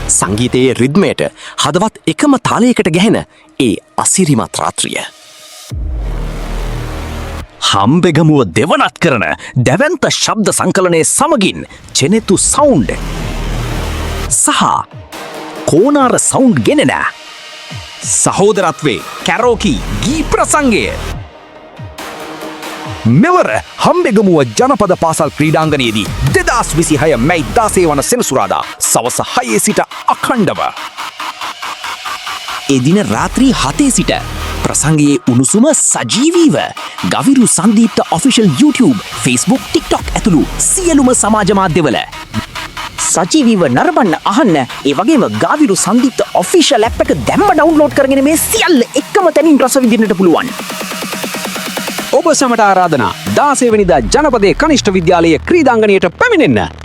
සංගීතයේ රිද්මයට හදවත් එකම තාලයකට ගැහෙන ඒ අසිරිමත් රාත්‍රිය. හම්බෙගමුව දෙවනත් කරන දැවන්ත ශබ්ද සංකලනය සමගින් චෙනෙතු සවුන්ඩ් සහ කෝනාර සවුන්ඩ් ගෙනෙන සහෝදරත්වේ කැරෝකි ගී ප්‍රසංගය. මෙවර හම්බෙගමුව ජනපද පාසල් ක්‍රීඩාංගනයේදී 2026 මැයි 16 වන සෙනසුරාදා සවස 6 සිට අඛණ්ඩව. එදින රාත්‍රී 7 සිට ප්‍රසංගයේ උණුසුම සජීවීව ගවිරු සංදීප්ත ඔෆිෂල් YouTube, Facebook, TikTok ඇතුළු සියලුම සමාජ මාධ්‍යවල සජීවීව නරඹන්න අහන්න. ඒ වගේම ගාවිරු සංදීප්ත ඔෆිෂල් ඇප් එක දැම්ම ඩවුන්ලෝඩ් කරගෙන මේ සියල්ල එකම තැනින් රස විඳින්නට පුළුවන්. ඔබ සමට ආරාධනා 16 වෙනිදා ජනපදයේ කනිෂ්ඨ විද්‍යාලයේ ක්‍රීඩාංගණයට පැමිණෙන්න.